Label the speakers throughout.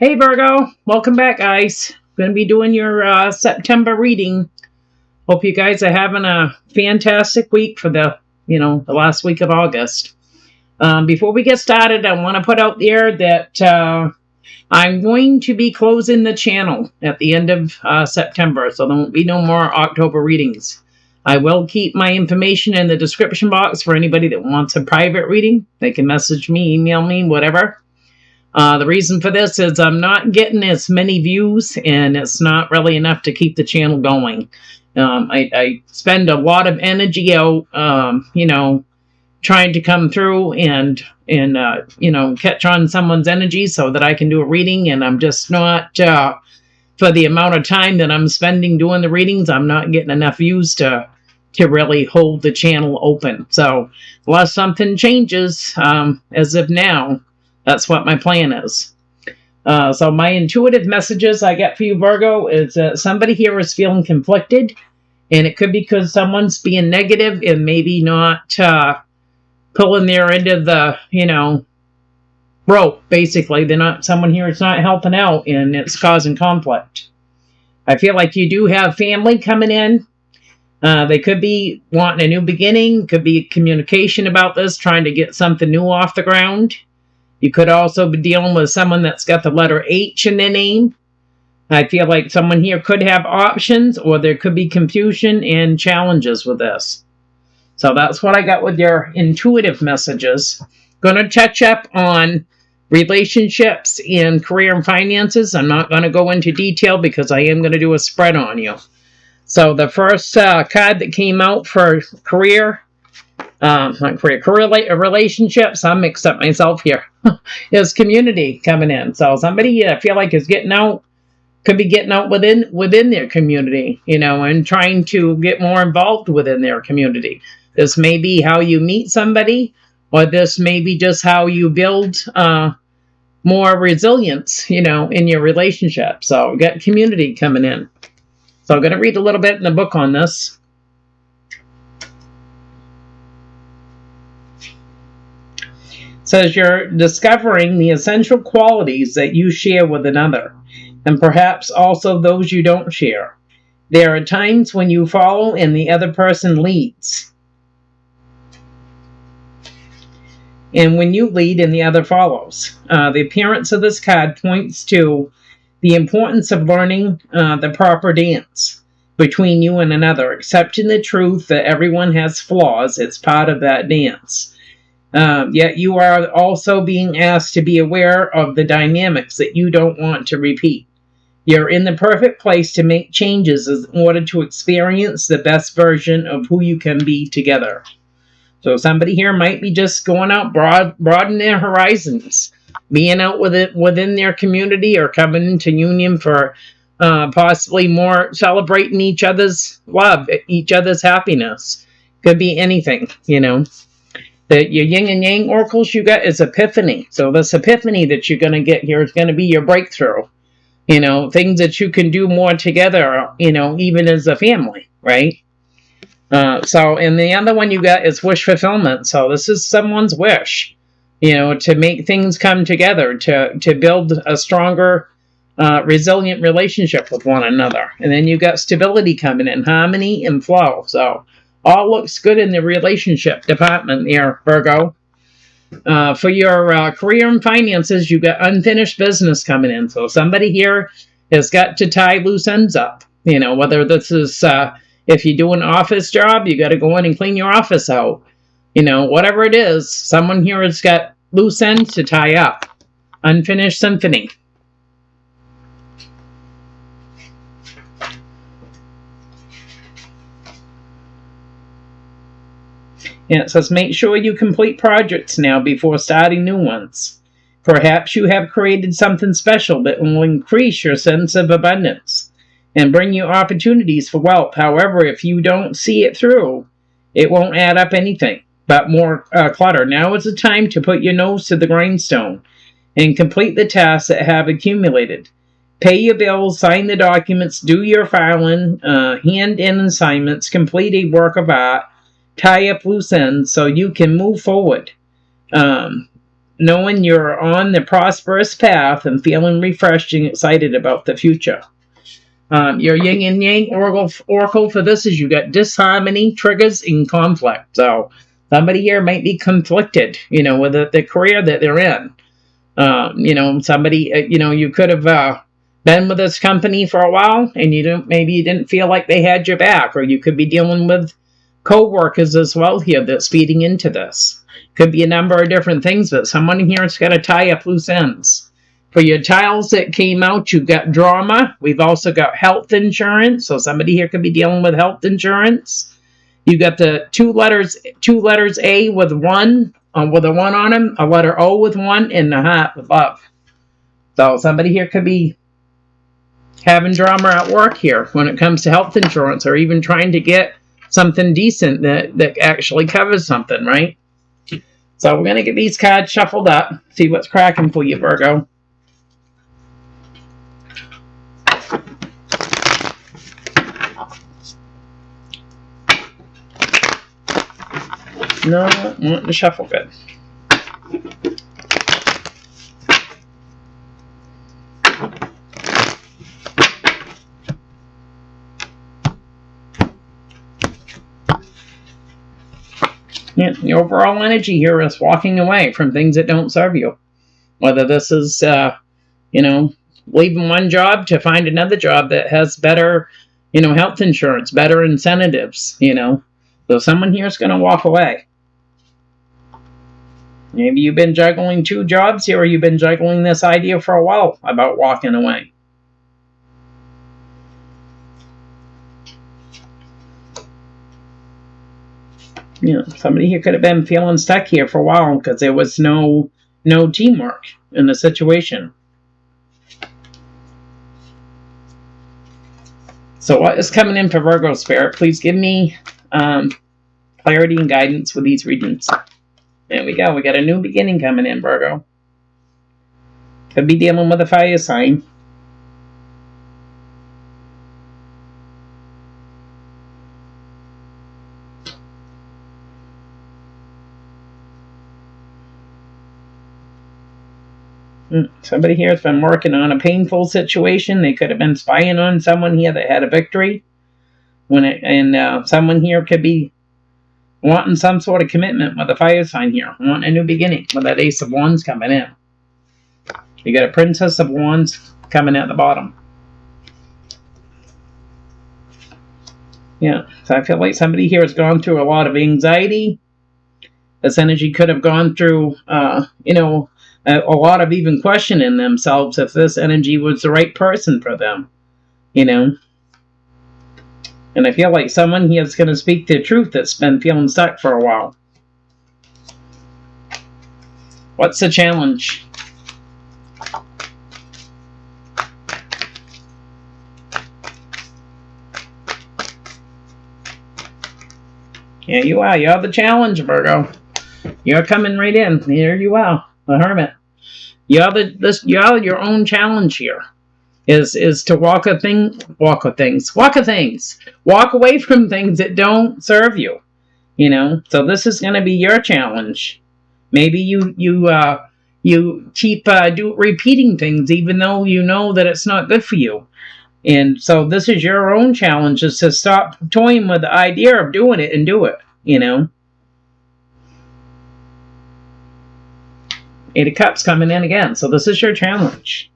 Speaker 1: Hey Virgo, welcome back guys. Going to be doing your September reading. Hope you guys are having a fantastic week for the last week of August. Before we get started, I want to put out there that I'm going to be closing the channel at the end of September, so there won't be no more October readings. I will keep my information in the description box for anybody that wants a private reading. They can message me, email me, whatever. The reason for this is I'm not getting as many views, and it's not really enough to keep the channel going. I spend a lot of energy out, trying to come through and catch on someone's energy so that I can do a reading, and I'm just not, for the amount of time that I'm spending doing the readings, I'm not getting enough views to really hold the channel open. So unless something changes, as of now, that's what my plan is. So my intuitive messages I get for you, Virgo, is that somebody here is feeling conflicted. And it could be because someone's being negative and maybe not pulling their end of the, rope, basically. Someone here is not helping out, and it's causing conflict. I feel like you do have family coming in. They could be wanting a new beginning. Could be communication about this, trying to get something new off the ground. You could also be dealing with someone that's got the letter H in their name. I feel like someone here could have options, or there could be confusion and challenges with this. So that's what I got with your intuitive messages. Going to touch up on relationships and career and finances. I'm not going to go into detail because I am going to do a spread on you. So the first card that came out for career, relationships, I'm mixed up myself here, is community coming in. So somebody I feel like is getting out, could be getting out within their community, and trying to get more involved within their community. This may be how you meet somebody, or this may be just how you build more resilience, in your relationship. So we got community coming in. So I'm going to read a little bit in the book on this. Says you're discovering the essential qualities that you share with another, and perhaps also those you don't share. There are times when you follow and the other person leads, and when you lead and the other follows. The appearance of this card points to the importance of learning the proper dance between you and another, accepting the truth that everyone has flaws. It's part of that dance. Yet you are also being asked to be aware of the dynamics that you don't want to repeat. You're in the perfect place to make changes in order to experience the best version of who you can be together. So somebody here might be just going out, broadening their horizons, being out within their community, or coming into union for possibly more celebrating each other's love, each other's happiness. Could be anything, Your yin and yang oracles you got is epiphany. So this epiphany that you're going to get here is going to be your breakthrough. Things that you can do more together, even as a family, right? And the other one you got is wish fulfillment. So this is someone's wish, to make things come together, to build a stronger, resilient relationship with one another. And then you got stability coming in, harmony and flow. So all looks good in the relationship department here, Virgo. For your career and finances, you got unfinished business coming in. So somebody here has got to tie loose ends up. Whether this is, if you do an office job, you got to go in and clean your office out. Whatever it is, someone here has got loose ends to tie up. Unfinished symphony. And it says, make sure you complete projects now before starting new ones. Perhaps you have created something special that will increase your sense of abundance and bring you opportunities for wealth. However, if you don't see it through, it won't add up anything but more clutter. Now is the time to put your nose to the grindstone and complete the tasks that have accumulated. Pay your bills, sign the documents, do your filing, hand in assignments, complete a work of art, tie up loose ends so you can move forward. knowing you're on the prosperous path and feeling refreshed and excited about the future. Your yin and yang oracle for this is you got disharmony, triggers, and conflict. So somebody here might be conflicted, with the career that they're in. Somebody, you could have been with this company for a while, and maybe you didn't feel like they had your back, or you could be dealing with co-workers as well here that's feeding into this. Could be a number of different things, but someone here is going to tie up loose ends. For your tiles that came out, you've got drama. We've also got health insurance. So somebody here could be dealing with health insurance. You got the two letters A with one with a one on them, a letter O with one, and a heart with love. So somebody here could be having drama at work here when it comes to health insurance, or even trying to get something decent that actually covers something, right? So we're going to get these cards shuffled up, see what's cracking for you, Virgo. No, I want to shuffle good. Yeah, the overall energy here is walking away from things that don't serve you. Whether this is, leaving one job to find another job that has better, health insurance, better incentives, So someone here is going to walk away. Maybe you've been juggling two jobs here, or you've been juggling this idea for a while about walking away. Somebody here could have been feeling stuck here for a while because there was no teamwork in the situation. So what is coming in for Virgo Spirit? Please give me clarity and guidance with these readings. There we go. We got a new beginning coming in, Virgo. Could be dealing with a fire sign. Somebody here has been working on a painful situation. They could have been spying on someone here that had a victory. Someone here could be wanting some sort of commitment with a fire sign here. Wanting a new beginning with that Ace of Wands coming in. You got a Princess of Wands coming at the bottom. Yeah, so I feel like somebody here has gone through a lot of anxiety. This energy could have gone through, a lot of even questioning themselves if this energy was the right person for them, And I feel like someone here is going to speak the truth that's been feeling stuck for a while. What's the challenge? Yeah, you are. You're the challenge, Virgo. You're coming right in. Here you are, the Hermit. You're your own challenge here. Is to walk away from things that don't serve you. So this is going to be your challenge. Maybe you keep repeating things even though you know that it's not good for you. And so this is your own challenge, is to stop toying with the idea of doing it and do it. Eight of Cups coming in again. So this is your challenge,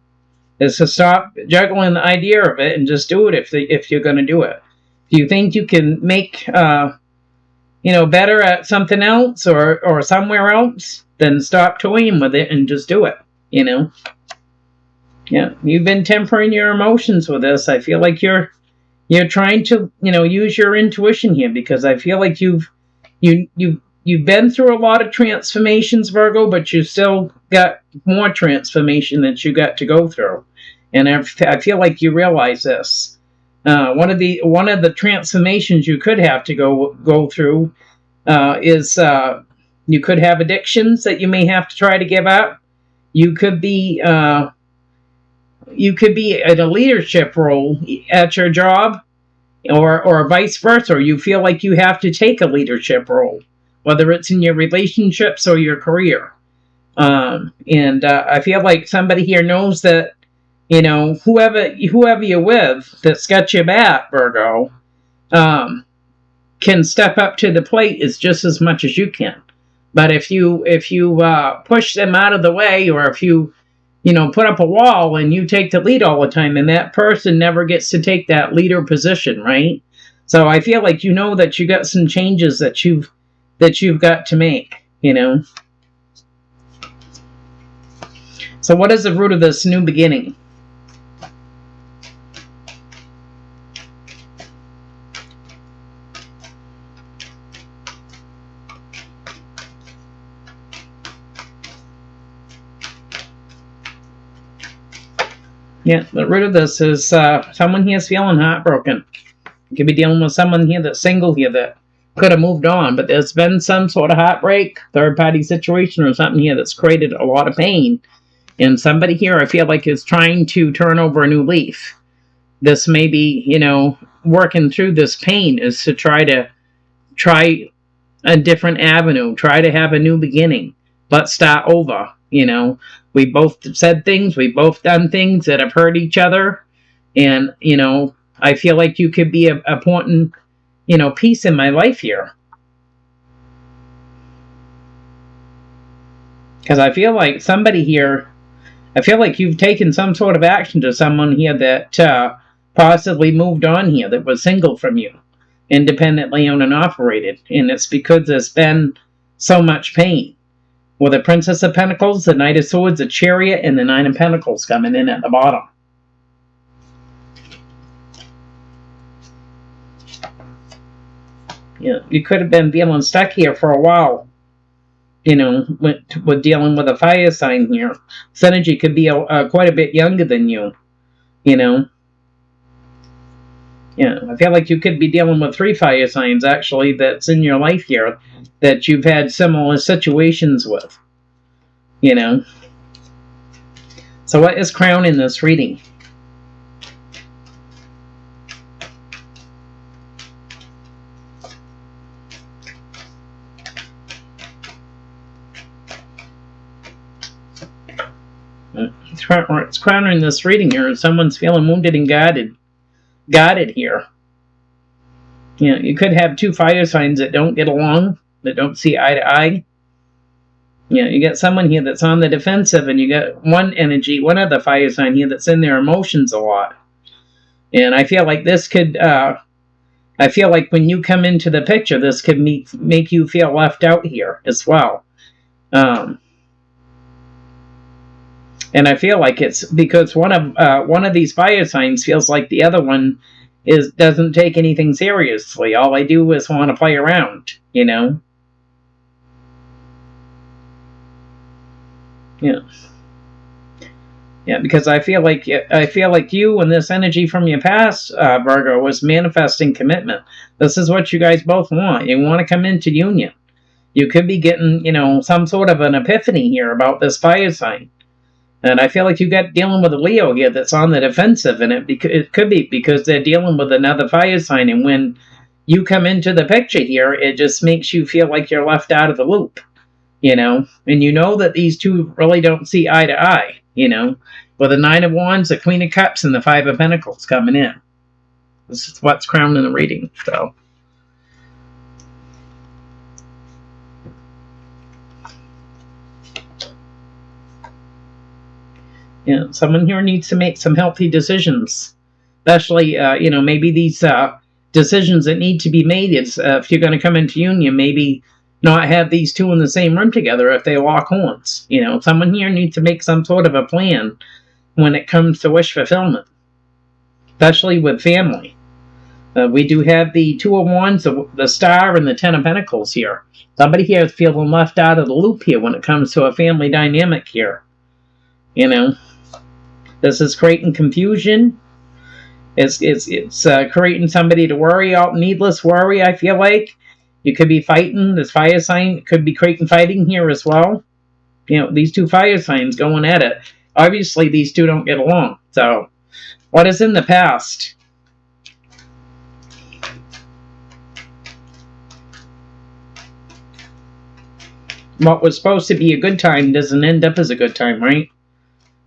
Speaker 1: is to stop juggling the idea of it and just do it if you're going to do it. If you think you can make better at something else or somewhere else, then stop toying with it and just do it. Yeah, you've been tempering your emotions with this. I feel like you're trying to use your intuition here, because I feel like you've been through a lot of transformations, Virgo, but you still got more transformation that you got to go through. And I feel like you realize this. One of the transformations you could have to go through is you could have addictions that you may have to try to give up. You could be in a leadership role at your job, or vice versa. Or you feel like you have to take a leadership role, whether it's in your relationships or your career. And I feel like somebody here knows that, whoever you're with that's got your back, Virgo, can step up to the plate as just as much as you can. But if you push them out of the way, or if you put up a wall and you take the lead all the time, and that person never gets to take that leader position, right? So I feel like that you got some changes that you've got to make. So what is the root of this new beginning? Yeah, the root of this is someone here is feeling heartbroken. You could be dealing with someone here that's single here that could have moved on, but there's been some sort of heartbreak, third-party situation, or something here that's created a lot of pain. And somebody here, I feel like, is trying to turn over a new leaf. This may be, working through this pain is to try a different avenue, try to have a new beginning. Let's start over, We both said things, we both done things that have hurt each other. And, I feel like you could be a important, piece in my life here. Because I feel like somebody here, I feel like you've taken some sort of action to someone here that possibly moved on here, that was single from you, independently owned and operated. And it's because there's been so much pain. With the Princess of Pentacles, the Knight of Swords, the Chariot, and the Nine of Pentacles coming in at the bottom. You could have been feeling stuck here for a while. With dealing with a fire sign here. This energy could be quite a bit younger than you. I feel like you could be dealing with 3 fire signs, actually, that's in your life here, that you've had similar situations with. So what is crowning this reading? It's crowning this reading here. Someone's feeling wounded and guarded here. You could have 2 fire signs that don't get along, that don't see eye to eye. You got someone here that's on the defensive, and you got one other fire sign here that's in their emotions a lot. And I feel like this could, I feel like when you come into the picture, this could make you feel left out here as well. And I feel like it's because one of these fire signs feels like the other one doesn't take anything seriously. All they do is want to play around, Yeah, because I feel like you and this energy from your past, Virgo, was manifesting commitment. This is what you guys both want. You want to come into union. You could be getting, some sort of an epiphany here about this fire sign. And I feel like you got dealing with a Leo here that's on the defensive, and it could be because they're dealing with another fire sign. And when you come into the picture here, it just makes you feel like you're left out of the loop, And that these two really don't see eye to eye, With the 9 of Wands, the Queen of Cups, and the 5 of Pentacles coming in. This is what's crowning the reading, so. Someone here needs to make some healthy decisions. Especially, maybe these decisions that need to be made is if you're going to come into union, maybe not have these two in the same room together if they lock horns. Someone here needs to make some sort of a plan when it comes to wish fulfillment, especially with family. We do have the 2 of Wands, the Star, and the 10 of Pentacles here. Somebody here is feeling left out of the loop here when it comes to a family dynamic here. This is creating confusion. It's creating somebody to worry, out needless worry, I feel like. You could be fighting. This fire sign could be creating fighting here as well. These 2 fire signs going at it. Obviously, these 2 don't get along. So, what is in the past? what was supposed to be a good time doesn't end up as a good time, right?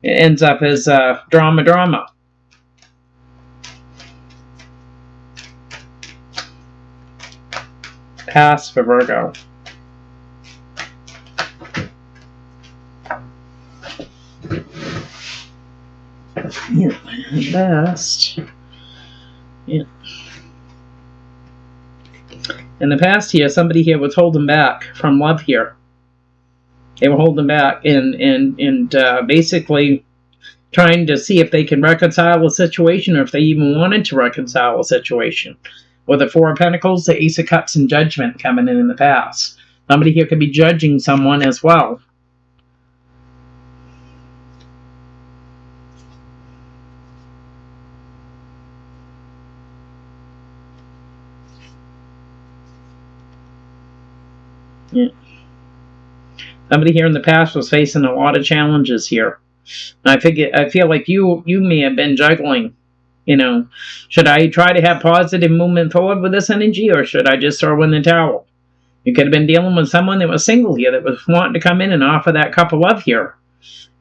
Speaker 1: It ends up as drama. Pass for Virgo. Yeah, best. Yeah. In the past here, somebody here was holding back from love here. They were holding back and basically trying to see if they can reconcile a situation, or if they even wanted to reconcile a situation. With the Four of Pentacles, the Ace of Cups, and Judgment coming in the past. Somebody here could be judging someone as well. Yeah. Somebody here in the past was facing a lot of challenges here. I feel like you may have been juggling. You know, should I try to have positive movement forward with this energy, or should I just throw in the towel? You could have been dealing with someone that was single here, that was wanting to come in and offer that cup of love here,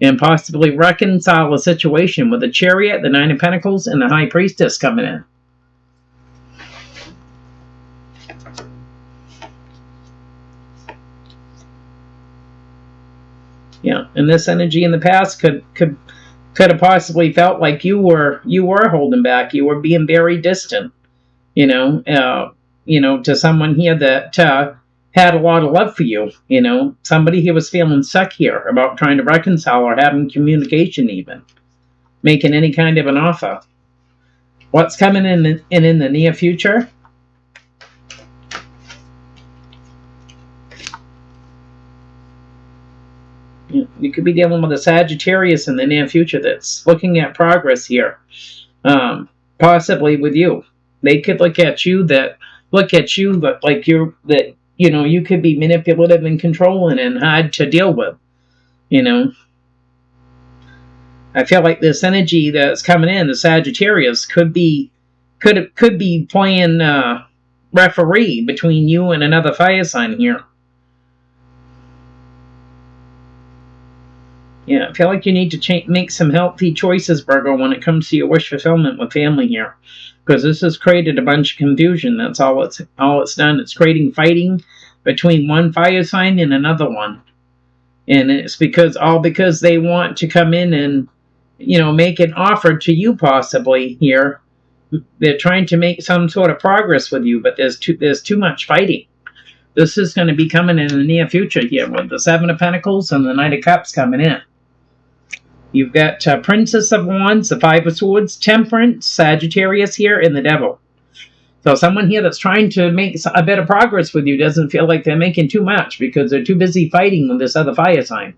Speaker 1: and possibly reconcile a situation with the Chariot, the Nine of Pentacles, and the High Priestess coming in. Yeah, and this energy in the past could have possibly felt like you were holding back. You were being very distant. To someone here that had a lot of love for you. Somebody here was feeling stuck here about trying to reconcile, or having communication, even making any kind of an offer. What's coming in the near future? You could be dealing with a Sagittarius in the near future that's looking at progress here, possibly with you. They could look at you like you could be manipulative and controlling and hard to deal with. I feel like this energy that's coming in, the Sagittarius, could be playing referee between you and another fire sign here. Yeah, I feel like you need to make some healthy choices, Virgo, when it comes to your wish fulfillment with family here. Because this has created a bunch of confusion. That's all it's done. It's creating fighting between one fire sign and another one. And it's because they want to come in and, make an offer to you possibly here. They're trying to make some sort of progress with you, but there's too much fighting. This is going to be coming in the near future here with the Seven of Pentacles and the Knight of Cups coming in. You've got Princess of Wands, the Five of Swords, Temperance, Sagittarius here, and the Devil. So someone here that's trying to make a bit of progress with you doesn't feel like they're making too much because they're too busy fighting with this other fire sign.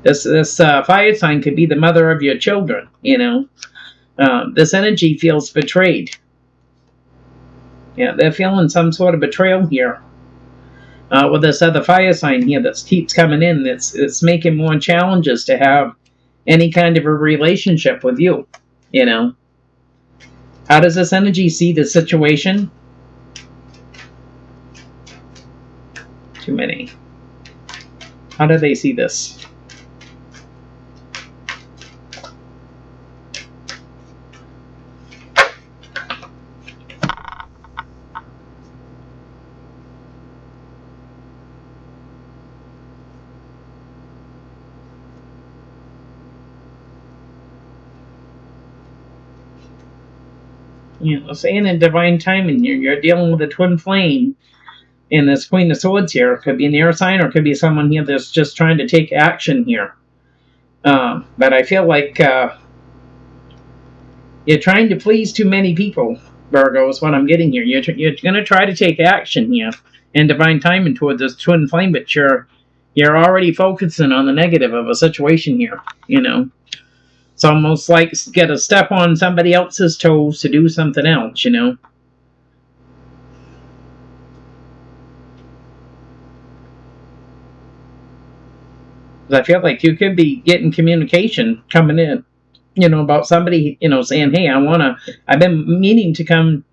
Speaker 1: This fire sign could be the mother of your children, This energy feels betrayed. Yeah, they're feeling some sort of betrayal here. With this other fire sign here that keeps coming in, it's making more challenges to have any kind of a relationship with you. How does this energy see the situation? Too many. How do they see this? Saying in divine timing here, you're dealing with a twin flame, and this Queen of Swords here could be an air sign, or could be someone here that's just trying to take action here. But I feel like you're trying to please too many people, Virgo, is what I'm getting here. You're going to try to take action here in divine timing towards this twin flame, but you're already focusing on the negative of a situation here. It's almost like get a step on somebody else's toes to do something else, I feel like you could be getting communication coming in, about somebody, saying, hey, I've been meaning to come,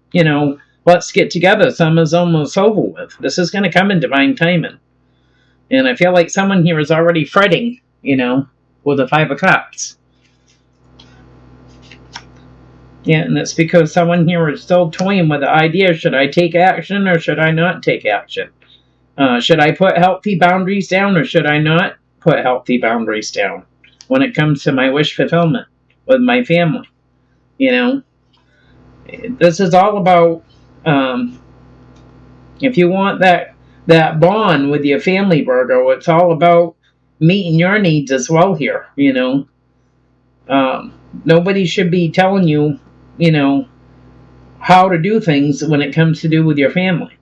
Speaker 1: let's get together. Summer's almost over with. This is going to come in divine timing. And I feel like someone here is already fretting, with the Five of Cups. Yeah, and it's because someone here is still toying with the idea, should I take action or should I not take action? Should I put healthy boundaries down or should I not put healthy boundaries down when it comes to my wish fulfillment with my family? This is all about, if you want that bond with your family, Virgo, it's all about meeting your needs as well here, Nobody should be telling you, how to do things when it comes to do with your family.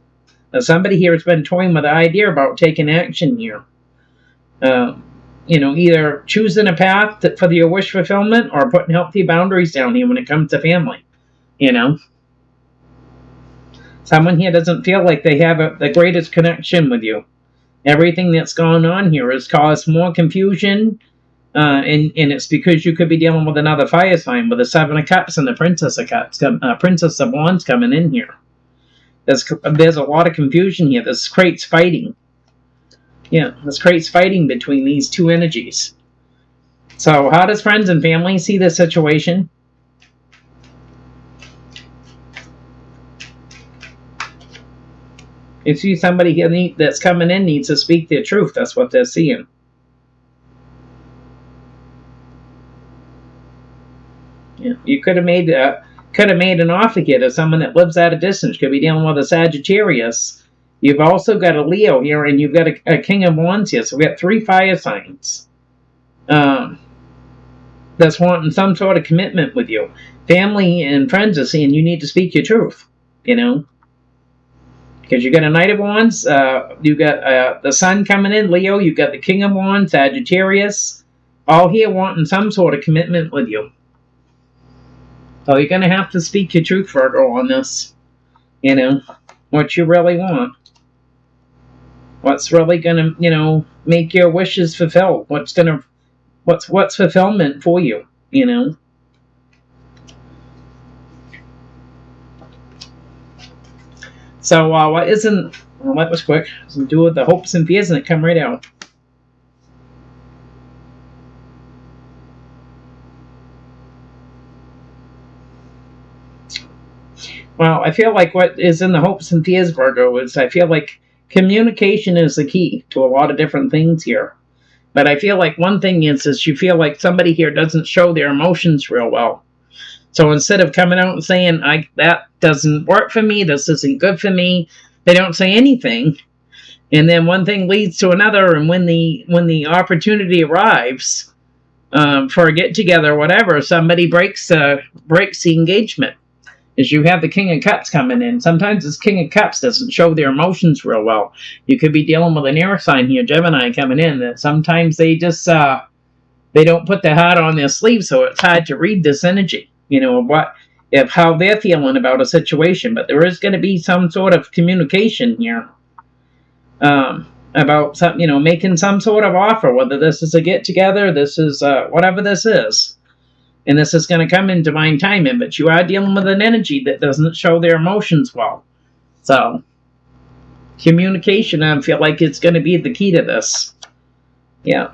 Speaker 1: Now, somebody here has been toying with the idea about taking action here. Either choosing a path for your wish fulfillment or putting healthy boundaries down here when it comes to family. Someone here doesn't feel like they have the greatest connection with you. Everything that's gone on here has caused more confusion, and it's because you could be dealing with another fire sign with the Seven of Cups and the Princess of Cups, Princess of Wands coming in here. There's a lot of confusion here. This creates fighting. Yeah, this creates fighting between these two energies. So how does friends and family see this situation? You see somebody here that's coming in needs to speak their truth. That's what they're seeing. Yeah, you could have made an offer here to someone that lives at a distance. Could be dealing with a Sagittarius. You've also got a Leo here, and you've got a King of Wands here. So we got 3 fire signs that's wanting some sort of commitment with you. Family and friends are saying you need to speak your truth, Because you got a Knight of Wands, you got the Sun coming in, Leo, you got the King of Wands, Sagittarius, all here wanting some sort of commitment with you. So you're going to have to speak your truth, Virgo, on this. What you really want. What's really going to, make your wishes fulfilled. What's fulfillment for you, So, that was quick. Some do with the hopes and fears, and it come right out. Well, I feel like what is in the hopes and fears, Virgo, is I feel like communication is the key to a lot of different things here. But I feel like one thing is you feel like somebody here doesn't show their emotions real well. So instead of coming out and saying, that doesn't work for me, this isn't good for me, they don't say anything. And then one thing leads to another, and when the opportunity arrives for a get-together or whatever, somebody breaks the engagement. As you have the King of Cups coming in. Sometimes this King of Cups doesn't show their emotions real well. You could be dealing with an air sign here, Gemini, coming in, that sometimes they just, they don't put their heart on their sleeve, so it's hard to read this energy, of how they're feeling about a situation. But there is going to be some sort of communication here about some, making some sort of offer, whether this is a get-together, this is whatever this is. And this is going to come in divine timing, but you are dealing with an energy that doesn't show their emotions well. So, communication, I feel like it's going to be the key to this. Yeah.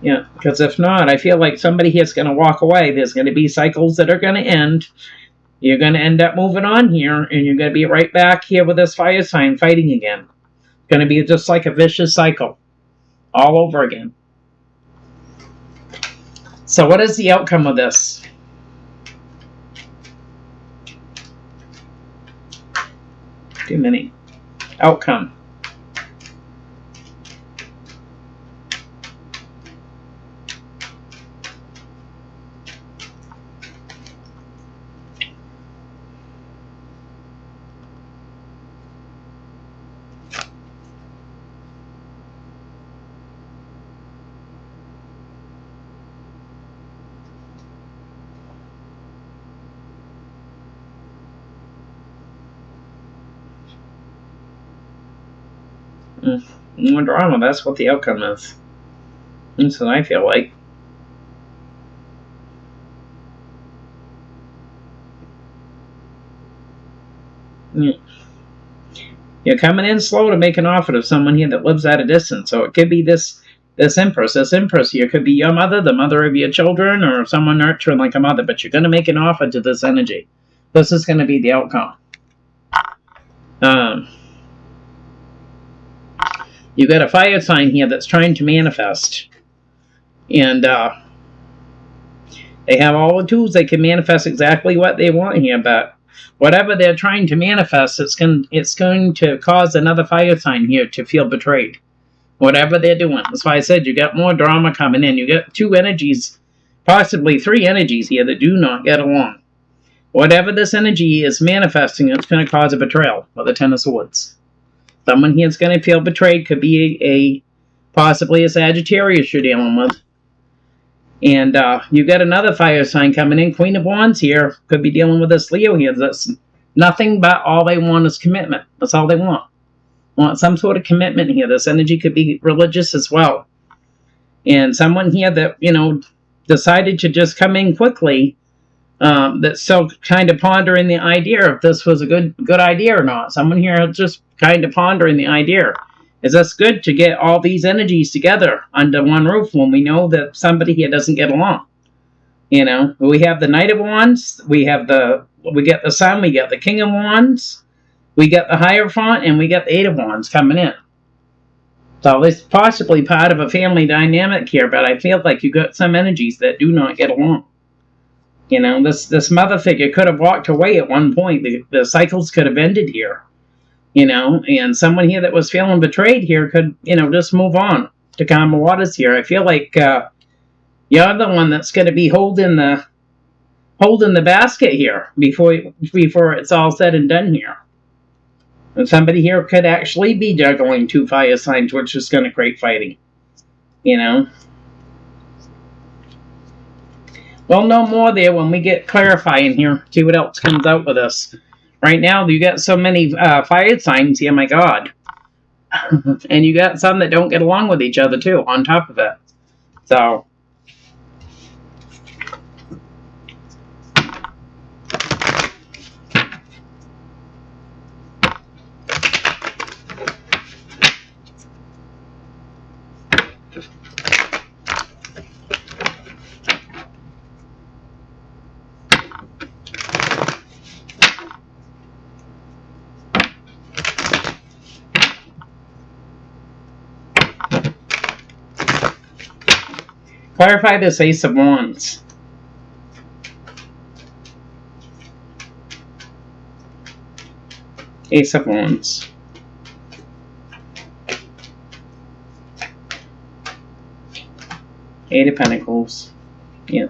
Speaker 1: Yeah, because if not, I feel like somebody here is going to walk away. There's going to be cycles that are going to end. You're going to end up moving on here, and you're going to be right back here with this fire sign fighting again. Going to be just like a vicious cycle all over again. So what is the outcome of this? Too many. Outcome. No drama, that's what the outcome is. That's what I feel like. You're coming in slow to make an offer to someone here that lives at a distance. So it could be this Empress. This Empress here could be your mother, the mother of your children, or someone nurturing like a mother. But you're going to make an offer to this energy. This is going to be the outcome. You got a fire sign here that's trying to manifest. And they have all the tools. They can manifest exactly what they want here. But whatever they're trying to manifest, it's going to cause another fire sign here to feel betrayed. Whatever they're doing. That's why I said you got more drama coming in. You got two energies, possibly three energies here that do not get along. Whatever this energy is manifesting, it's going to cause a betrayal with the Ten of Swords. Someone here is going to feel betrayed. Could be possibly a Sagittarius you're dealing with. And you got another fire sign coming in. Queen of Wands here. Could be dealing with this Leo here. That's nothing but all they want is commitment. That's all they want. Want some sort of commitment here. This energy could be religious as well. And someone here that, decided to just come in quickly, that's still kind of pondering the idea if this was a good idea or not. Someone here just kind of pondering the idea. Is this good to get all these energies together under one roof when we know that somebody here doesn't get along? We have the Knight of Wands, we get the Sun, we get the King of Wands, we get the Hierophant, and we get the Eight of Wands coming in. So it's possibly part of a family dynamic here, but I feel like you got some energies that do not get along. This mother figure could have walked away at one point. The cycles could have ended here. And someone here that was feeling betrayed here could, just move on to calmer waters here. I feel like you're the one that's going to be holding the basket here before it's all said and done here. And somebody here could actually be juggling two fire signs, which is going to create fighting. We'll know more there when we get clarifying here. See what else comes out with us. Right now, you got so many fire signs here, my God. And you got some that don't get along with each other, too, on top of it. So, clarify this Ace of Wands. Ace of Wands. Eight of Pentacles. Yeah.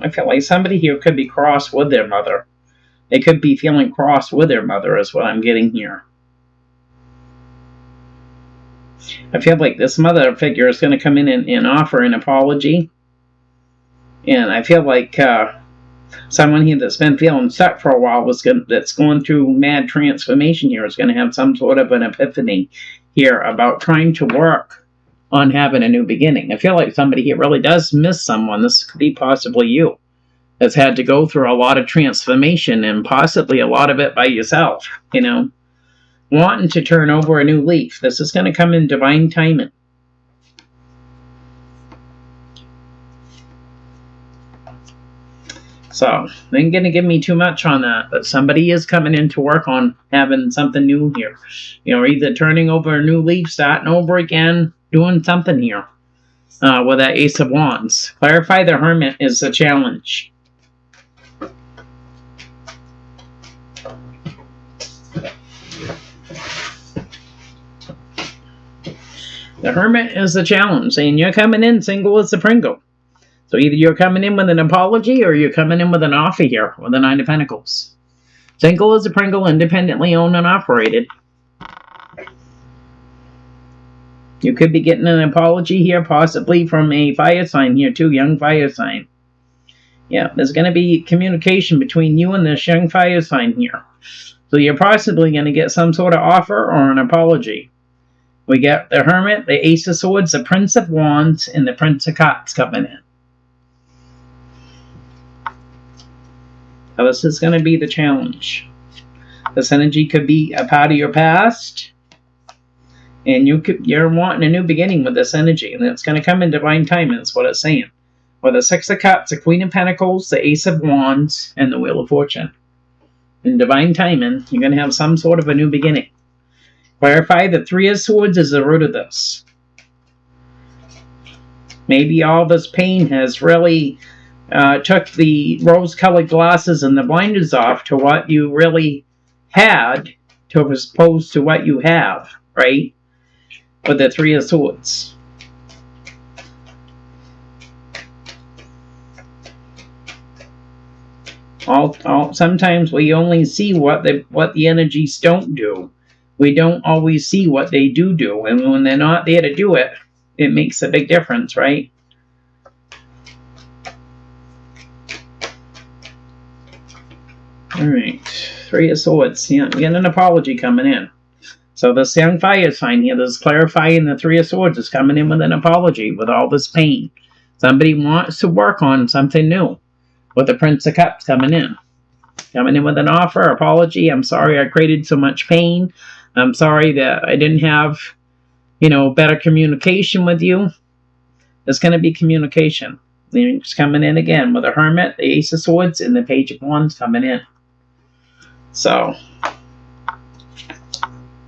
Speaker 1: I feel like somebody here could be cross with their mother. They could be feeling cross with their mother is what I'm getting here. I feel like this mother figure is going to come in and offer an apology. And I feel like someone here that's been feeling stuck for a while that's going through mad transformation here is going to have some sort of an epiphany here about trying to work on having a new beginning. I feel like somebody here really does miss someone. This could be possibly you. That's had to go through a lot of transformation and possibly a lot of it by yourself, wanting to turn over a new leaf. This is going to come in divine timing. So, they ain't going to give me too much on that, but somebody is coming in to work on having something new here. Either turning over a new leaf, starting over again, doing something here with that Ace of Wands. Clarify the Hermit is a challenge. The Hermit is a challenge, saying you're coming in single as a Pringle. So either you're coming in with an apology or you're coming in with an offer here with the Nine of Pentacles. Single as a Pringle, independently owned and operated. You could be getting an apology here, possibly from a fire sign here too, young fire sign. Yeah, there's going to be communication between you and this young fire sign here. So you're possibly going to get some sort of offer or an apology. We get the Hermit, the Ace of Swords, the Prince of Wands, and the Prince of Cups coming in. So this is going to be the challenge. This energy could be a part of your past, and you're wanting a new beginning with this energy, and it's going to come in divine timing, is what it's saying. With the Six of Cups, the Queen of Pentacles, the Ace of Wands, and the Wheel of Fortune. In divine timing, you're going to have some sort of a new beginning. Clarify, the Three of Swords is the root of this. Maybe all this pain has really took the rose-colored glasses and the blinders off to what you really had, to as opposed to what you have, right? With the Three of Swords. Sometimes we only see what the energies don't do. We don't always see what they do, and when they're not there to do it, it makes a big difference, right? Alright, Three of Swords. Yeah, we get an apology coming in. So this young fire sign here, this clarifying the Three of Swords is coming in with an apology, with all this pain. Somebody wants to work on something new. With the Prince of Cups coming in. Coming in with an offer, apology. I'm sorry I created so much pain. I'm sorry that I didn't have, better communication with you. There's going to be communication. It's coming in again with the Hermit, the Ace of Swords, and the Page of Wands coming in. So,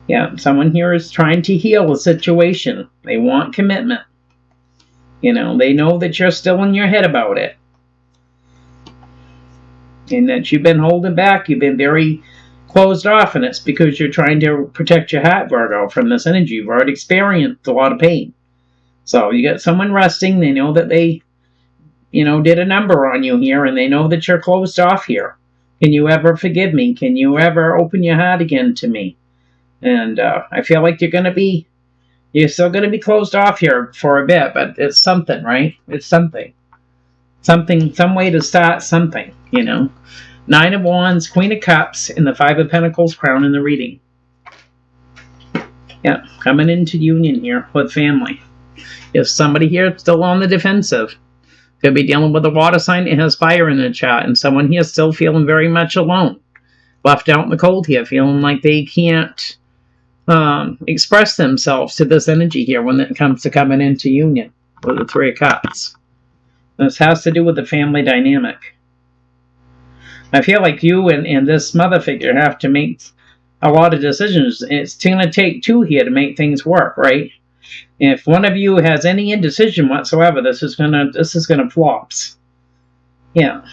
Speaker 1: yeah, someone here is trying to heal a situation. They want commitment. They know that you're still in your head about it. And that you've been holding back. You've been very closed off, and it's because you're trying to protect your heart, Virgo, from this energy. You've already experienced a lot of pain. So you got someone resting. They know that they, did a number on you here, and they know that you're closed off here. Can you ever forgive me? Can you ever open your heart again to me? And I feel like you're still going to be closed off here for a bit, but it's something, right? It's something. Some way to start something, Nine of Wands, Queen of Cups, and the Five of Pentacles crown in the reading. Yeah, coming into union here with family. If somebody here is still on the defensive, could be dealing with a water sign that has fire in the chart, and someone here still feeling very much alone. Left out in the cold here, feeling like they can't express themselves to this energy here when it comes to coming into union with the Three of Cups. This has to do with the family dynamic. I feel like you and this mother figure have to make a lot of decisions. It's going to take two here to make things work, right? If one of you has any indecision whatsoever, this is gonna flops. Yeah.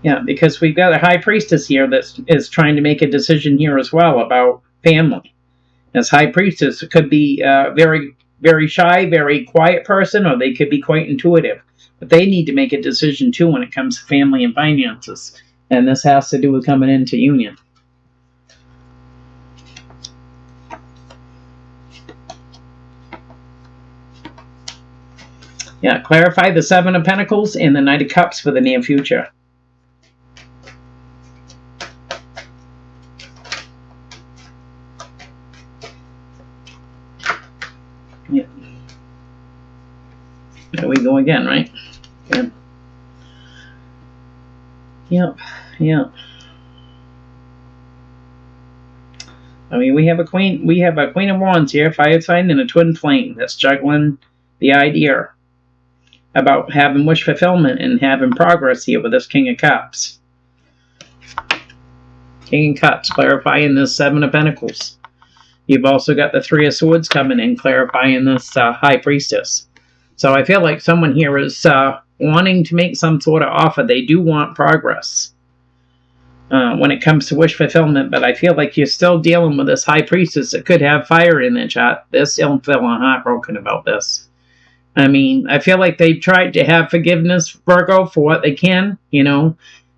Speaker 1: Yeah, because we've got a High Priestess here that is trying to make a decision here as well about family. This High Priestess could be very, very shy, very quiet person, or they could be quite intuitive. But they need to make a decision too when it comes to family and finances. And this has to do with coming into union. Yeah, clarify the Seven of Pentacles and the Knight of Cups for the near future. Yeah. There we go again, right? Good. Yep. I mean, we have a Queen of Wands here, fire sign, and a twin flame that's juggling the idea about having wish fulfillment and having progress here with this King of Cups. King of Cups, clarifying this Seven of Pentacles. You've also got the Three of Swords coming in, clarifying this High Priestess. So I feel like someone here is wanting to make some sort of offer. They do want progress when it comes to wish fulfillment, but I feel like you're still dealing with this High Priestess that could have fire in their chart. They're still feeling heartbroken about this. I mean, I feel like they've tried to have forgiveness, Virgo, for what they can,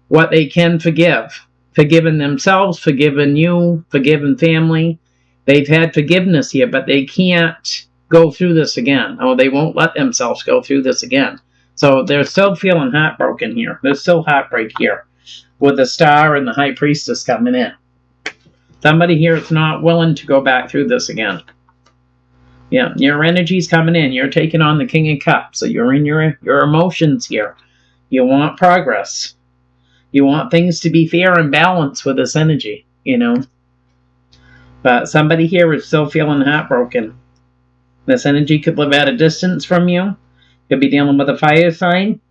Speaker 1: what they can forgive. Forgiving themselves, forgiving you, forgiving family. They've had forgiveness here, but they can't go through this again. Or they won't let themselves go through this again. So they're still feeling heartbroken here. There's still heartbreak here. with the Star and the High Priestess coming in. Somebody here is not willing to go back through this again. Yeah, your energy's coming in. You're taking on the King of Cups. So you're in your emotions here. You want progress. You want things to be fair and balanced with this energy, you know. But somebody here is still feeling heartbroken. This energy could live at a distance from you. Could be dealing with a fire sign.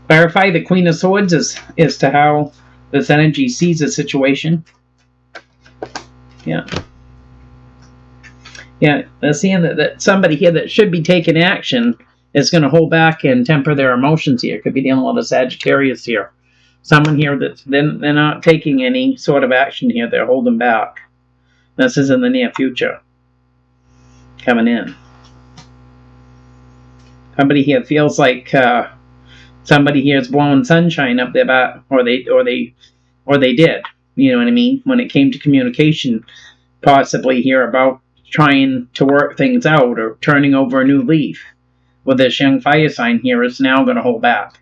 Speaker 1: Clarify the Queen of Swords as to how this energy sees the situation. Yeah. Yeah, they're seeing that somebody here that should be taking action is going to hold back and temper their emotions here. Could be dealing with a Sagittarius here. Someone here that they're not taking any sort of action here. They're holding back. This is in the near future. Coming in. Somebody here feels like somebody here is blowing sunshine up their butt, or they did. You know what I mean? When it came to communication, possibly here about trying to work things out or turning over a new leaf. With this young fire sign here is now going to hold back.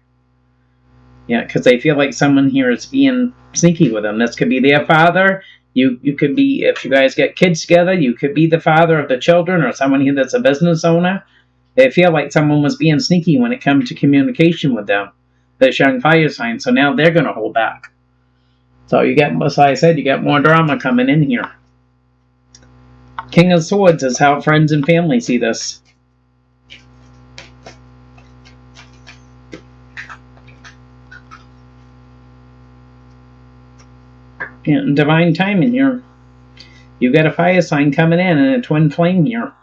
Speaker 1: Yeah, because they feel like someone here is being sneaky with them. This could be their father. You could be, if you guys get kids together, you could be the father of the children, or someone here that's a business owner. They feel like someone was being sneaky when it comes to communication with them. This young fire sign. So now they're going to hold back. So you get, as I said, you got more drama coming in here. King of Swords is how friends and family see this. And divine timing here. You got a fire sign coming in and a twin flame here.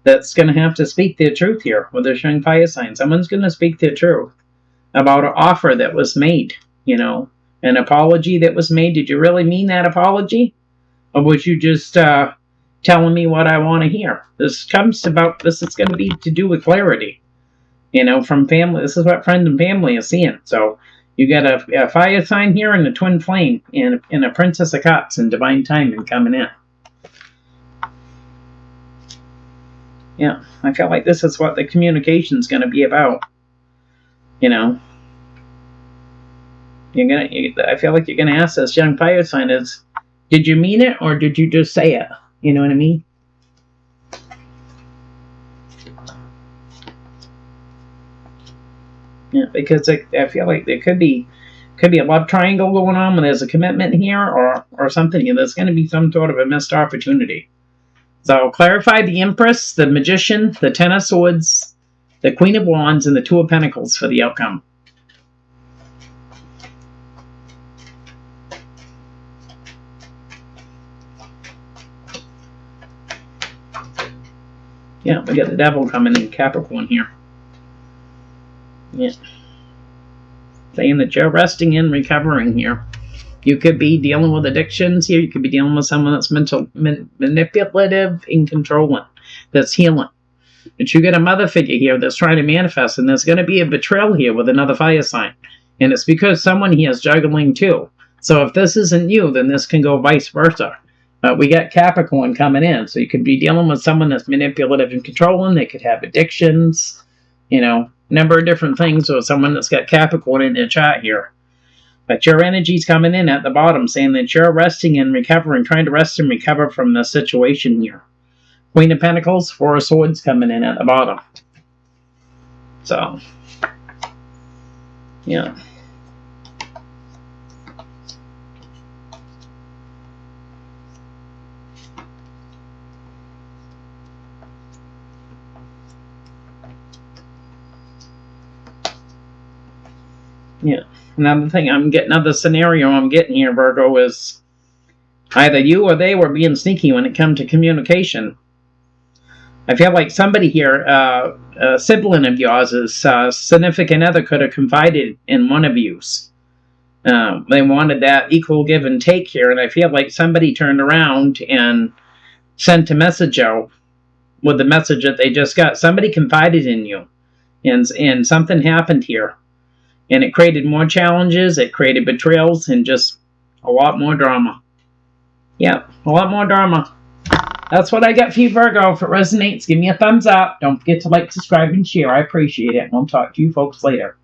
Speaker 1: That's going to have to speak their truth here with a young fire sign. Someone's going to speak their truth about an offer that was made, you know, an apology that was made. Did you really mean that apology? Or was you just telling me what I want to hear? This is going to be to do with clarity, you know, from family. This is what friends and family are seeing. So you got a fire sign here and a twin flame and a Princess of Cups and divine timing coming in. Yeah, I feel like this is what the communication's going to be about. You know, I feel like you're gonna ask this young fire sign is, did you mean it or did you just say it? You know what I mean? Yeah, because I feel like there could be a love triangle going on when there's a commitment here or something here. There's going to be some sort of a missed opportunity. So clarify the Empress, the Magician, the Ten of Swords, the Queen of Wands, and the Two of Pentacles for the outcome. Yeah, we got the Devil coming in Capricorn here. Yeah. Saying that you're resting and recovering here. You could be dealing with addictions here. You could be dealing with someone that's manipulative and controlling. That's healing. But you get a mother figure here that's trying to manifest. And there's going to be a betrayal here with another fire sign. And it's because someone here is juggling too. So if this isn't you, then this can go vice versa. We got Capricorn coming in. So you could be dealing with someone that's manipulative and controlling. They could have addictions. You know, number of different things. Or someone that's got Capricorn in their chart here. But your energy's coming in at the bottom, saying that you're resting and recovering, trying to rest and recover from the situation here. Queen of Pentacles, Four of Swords coming in at the bottom. So, yeah. Yeah. Another thing another scenario I'm getting here, Virgo, is either you or they were being sneaky when it comes to communication. I feel like somebody here, a sibling of yours, significant other could have confided in one of yous. They wanted that equal give and take here, and I feel like somebody turned around and sent a message out with the message that they just got. Somebody confided in you, and something happened here. And it created more challenges, it created betrayals, and just a lot more drama. Yeah, a lot more drama. That's what I got for you, Virgo. If it resonates, give me a thumbs up. Don't forget to like, subscribe, and share. I appreciate it. And I'll talk to you folks later.